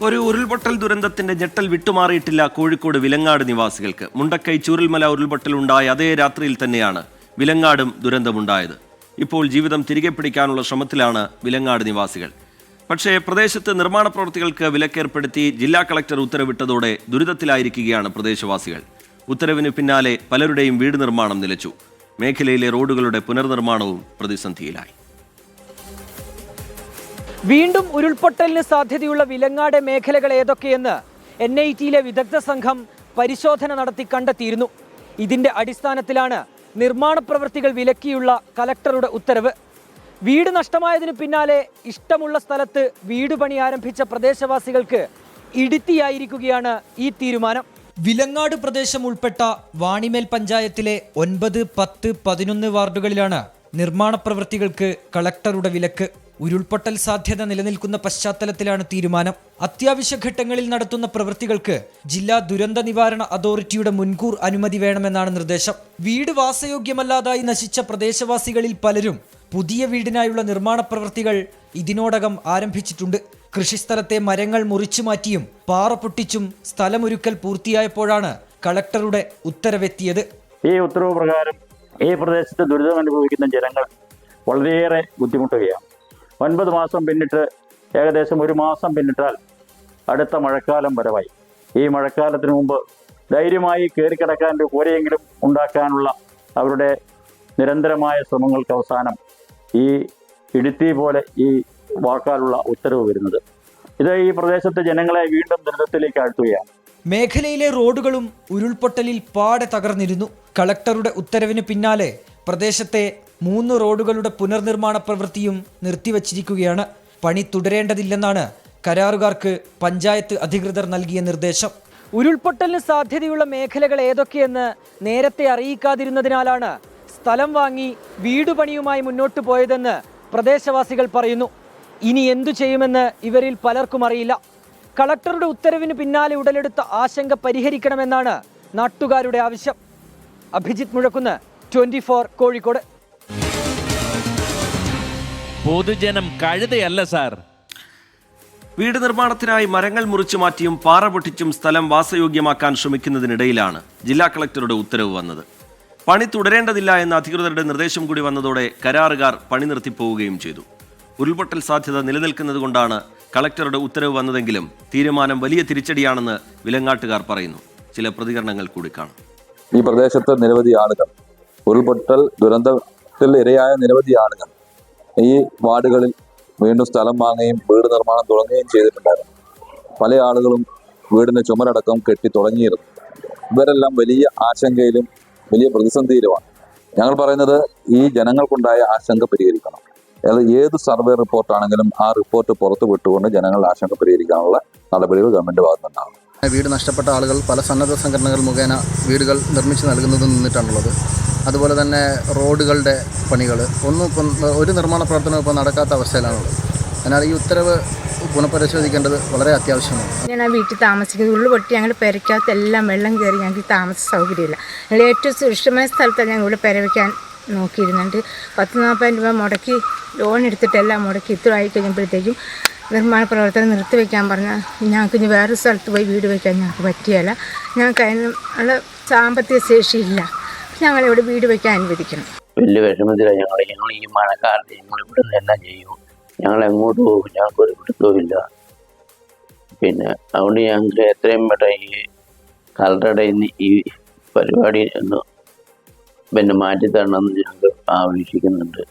ഒരു ഉരുൾപൊട്ടൽ ദുരന്തത്തിന്റെ ഞെട്ടൽ വിട്ടുമാറിയിട്ടില്ല കോഴിക്കോട് വിലങ്ങാട് നിവാസികൾക്ക്. മുണ്ടക്കൈ ചൂരൽമല ഉരുൾപൊട്ടൽ ഉണ്ടായ അതേ രാത്രിയിൽ തന്നെയാണ് വിലങ്ങാടും ദുരന്തമുണ്ടായത്. ഇപ്പോൾ ജീവിതം തിരികെ പിടിക്കാനുള്ള ശ്രമത്തിലാണ് വിലങ്ങാട് നിവാസികൾ. പക്ഷേ പ്രദേശത്ത് നിർമ്മാണ പ്രവൃത്തികൾക്ക് വിലക്കേർപ്പെടുത്തി ജില്ലാ കളക്ടർ ഉത്തരവിട്ടതോടെ ദുരിതത്തിലായിരിക്കുകയാണ് പ്രദേശവാസികൾ. ഉത്തരവിന് പിന്നാലെ പലരുടെയും വീട് നിർമ്മാണം നിലച്ചു. മേഖലയിലെ റോഡുകളുടെ പുനർനിർമ്മാണവും പ്രതിസന്ധിയിലായി. വീണ്ടും ഉരുൾപൊട്ടലിന് സാധ്യതയുള്ള വിലങ്ങാട് മേഖലകൾ ഏതൊക്കെയെന്ന് NIT-യിലെ വിദഗ്ധ സംഘം പരിശോധന നടത്തി കണ്ടെത്തിയിരുന്നു. ഇതിന്റെ അടിസ്ഥാനത്തിലാണ് നിർമ്മാണ പ്രവൃത്തികൾ വിലക്കിയുള്ള കലക്ടറുടെ ഉത്തരവ്. വീട് നഷ്ടമായതിനു പിന്നാലെ ഇഷ്ടമുള്ള സ്ഥലത്ത് വീട് പണി ആരംഭിച്ച പ്രദേശവാസികൾക്ക് ഇടുത്തിയായിരിക്കുകയാണ് ഈ തീരുമാനം. വിലങ്ങാട് പ്രദേശം ഉൾപ്പെട്ട വാണിമേൽ പഞ്ചായത്തിലെ 9, 10, 11 വാർഡുകളിലാണ് നിർമ്മാണ പ്രവൃത്തികൾക്ക് കളക്ടറുടെ വിലക്ക്. ഉരുൾപൊട്ടൽ സാധ്യത നിലനിൽക്കുന്ന പശ്ചാത്തലത്തിലാണ് തീരുമാനം. അത്യാവശ്യ ഘട്ടങ്ങളിൽ നടത്തുന്ന പ്രവൃത്തികൾക്ക് ജില്ലാ ദുരന്ത നിവാരണ അതോറിറ്റിയുടെ മുൻകൂർ അനുമതി വേണമെന്നാണ് നിർദ്ദേശം. വീട് വാസയോഗ്യമല്ലാതായി നശിച്ച പ്രദേശവാസികളിൽ പലരും പുതിയ വീടിനായുള്ള നിർമ്മാണ പ്രവൃത്തികൾ ഇതിനോടകം ആരംഭിച്ചിട്ടുണ്ട്. കൃഷിസ്ഥലത്തെ മരങ്ങൾ മുറിച്ചു മാറ്റിയും പാറ പൊട്ടിച്ചും സ്ഥലമൊരുക്കൽ പൂർത്തിയായപ്പോഴാണ് കളക്ടറുടെ ഉത്തരവെത്തിയത്. ഈ ഉത്തരവ് പ്രകാരം ഈ പ്രദേശത്ത് ദുരിതം അനുഭവിക്കുന്ന ജനങ്ങൾ വളരെയേറെ ബുദ്ധിമുട്ടുകയാണ്. 9 മാസം പിന്നിട്ട് ഏകദേശം 1 മാസം പിന്നിട്ടാൽ അടുത്ത മഴക്കാലം വരവായി. ഈ മഴക്കാലത്തിന് മുമ്പ് ധൈര്യമായി കയറിക്കിടക്കാൻ ഒരു കൂരയെങ്കിലും ഉണ്ടാക്കാനുള്ള അവരുടെ നിരന്തരമായ ശ്രമങ്ങൾക്ക് അവസാനം ഈ ഇടുത്തി പോലെ ഈ വാക്കാലുള്ള ഉത്തരവ് വരുന്നത്. ഇത് ഈ പ്രദേശത്തെ ജനങ്ങളെ വീണ്ടും ദുരിതത്തിലേക്ക് ആഴ്ത്തുകയാണ്. മേഖലയിലെ റോഡുകളും ഉരുൾപൊട്ടലിൽ പാടെ തകർന്നിരുന്നു. കളക്ടറുടെ ഉത്തരവിന് പിന്നാലെ പ്രദേശത്തെ 3 റോഡുകളുടെ പുനർനിർമ്മാണ പ്രവൃത്തിയും നിർത്തിവച്ചിരിക്കുകയാണ്. പണി തുടരേണ്ടതില്ലെന്നാണ് കരാറുകാർക്ക് പഞ്ചായത്ത് അധികൃതർ നൽകിയ നിർദ്ദേശം. ഉരുൾപൊട്ടലിന് സാധ്യതയുള്ള മേഖലകൾ ഏതൊക്കെയെന്ന് നേരത്തെ അറിയിക്കാതിരുന്നതിനാലാണ് സ്ഥലം വാങ്ങി വീടുപണിയുമായി മുന്നോട്ട് പോയതെന്ന് പ്രദേശവാസികൾ പറയുന്നു. ഇനി എന്തു ചെയ്യുമെന്ന് ഇവരിൽ പലർക്കും അറിയില്ല. കളക്ടറുടെ ഉത്തരവിന് പിന്നാലെ ഉടലെടുത്ത ആശങ്ക പരിഹരിക്കണമെന്നാണ് നാട്ടുകാരുടെ ആവശ്യം. അഭിജിത്ത് മുഴക്കുന്ന്, 24 കോഴിക്കോട്. പൊതുജനം കഴുതയല്ല സാർ. വീട് നിർമ്മാണത്തിനായി മരങ്ങൾ മുറിച്ചു മാറ്റിയും പാറ പൊട്ടിച്ചും സ്ഥലം വാസയോഗ്യമാക്കാൻ ശ്രമിക്കുന്നതിനിടയിലാണ് ജില്ലാ കളക്ടറുടെ ഉത്തരവ് വന്നത്. പണി തുടരേണ്ടതില്ല എന്ന അധികൃതരുടെ നിർദ്ദേശം കൂടി വന്നതോടെ കരാറുകാർ പണി നിർത്തിപ്പോവുകയും ചെയ്തു. ഉരുൾപൊട്ടൽ സാധ്യത നിലനിൽക്കുന്നത് കൊണ്ടാണ് കളക്ടറുടെ ഉത്തരവ് വന്നതെങ്കിലും തീരുമാനം വലിയ തിരിച്ചടിയാണെന്ന് വിലങ്ങാട്ടുകാർ പറയുന്നു. ചില പ്രതികരണങ്ങൾ കൂടി കാണാം. ഈ പ്രദേശത്ത് നിരവധി ആളുകൾ, ഉരുൾപൊട്ടൽ ദുരന്തത്തിൽ ഇരയായ നിരവധി ആളുകൾ ഈ വാർഡുകളിൽ വീണ്ടും സ്ഥലം വാങ്ങുകയും വീട് നിർമ്മാണം തുടങ്ങുകയും ചെയ്തിട്ടുണ്ടായിരുന്നു. പല ആളുകളും വീടിന്റെ ചുമരടക്കം കെട്ടി തുടങ്ങിയിരുന്നു. ഇവരെല്ലാം വലിയ ആശങ്കയിലും വലിയ പ്രതിസന്ധിയിലുമാണ്. ഞങ്ങൾ പറയുന്നത് ഈ ജനങ്ങൾക്കുണ്ടായ ആശങ്ക പരിഹരിക്കണം. അത് ഏത് സർവേ റിപ്പോർട്ടാണെങ്കിലും ആ റിപ്പോർട്ട് പുറത്തു വിട്ടുകൊണ്ട് ജനങ്ങളുടെ ആശങ്ക പരിഹരിക്കാനുള്ള നടപടികൾ ഗവൺമെന്റ് ഭാഗത്തുനിന്നുണ്ടാകും. വീട് നഷ്ടപ്പെട്ട ആളുകൾ പല സന്നദ്ധ സംഘടനകൾ മുഖേന വീടുകൾ നിർമ്മിച്ച് നൽകുന്നത് നിന്നിട്ടാണുള്ളത്. അതുപോലെ തന്നെ റോഡുകളുടെ പണികൾ ഒരു നിർമ്മാണ പ്രവർത്തനം ഇപ്പോൾ നടക്കാത്ത അവസ്ഥയിലാണുള്ളത്. അതിനാൽ ഈ ഉത്തരവ് പുനഃപരിശോധിക്കേണ്ടത് വളരെ അത്യാവശ്യമാണ്. ഞാൻ ആ വീട്ടിൽ താമസിക്കുന്നത്. ഉള്ളു പൊട്ടി ഞങ്ങൾ പെരയ്ക്കകത്ത് എല്ലാം വെള്ളം കയറി. ഞങ്ങൾക്ക് താമസ സൗകര്യമില്ല. ഞങ്ങൾ ഏറ്റവും സുരക്ഷിതമായ സ്ഥലത്താണ് ഞങ്ങൾ ഇവിടെ പെര വയ്ക്കാൻ നോക്കിയിരുന്നുണ്ട്. 10-40 രൂപ മുടക്കി ലോൺ എടുത്തിട്ടെല്ലാം മുടക്കി ഇത്ര ആയി കഴിഞ്ഞപ്പോഴത്തേക്കും നിർമ്മാണ പ്രവർത്തനം നിർത്തിവെക്കാൻ പറഞ്ഞാൽ ഞങ്ങൾക്ക് ഇനി വേറൊരു സ്ഥലത്ത് പോയി വീട് വയ്ക്കാൻ ഞങ്ങൾക്ക് പറ്റിയല്ല. ഞങ്ങൾക്ക് അതിനുള്ള സാമ്പത്തിക ശേഷിയില്ല. ഞങ്ങളിവിടെ വീട് വയ്ക്കാൻ അനുവദിക്കണം. വലിയ വിഷമത്തിലാണ് ഞങ്ങൾ ഈ മഴക്കാലത്ത് ഞങ്ങൾ ഇവിടെ നിന്ന് എല്ലാം ചെയ്യും. ഞങ്ങൾ എങ്ങോട്ട് പോകും, ഞങ്ങൾക്കൊരു പിടുത്തവുമില്ല. പിന്നെ അതുകൊണ്ട് ഞങ്ങൾക്ക് എത്രയും പെട്ടെന്ന് ഈ കളക്ടറുടെ ഈ പരിപാടി ഒന്ന് മാറ്റി തരണമെന്ന് ഞങ്ങൾ ആവശ്യിക്കുന്നുണ്ട്.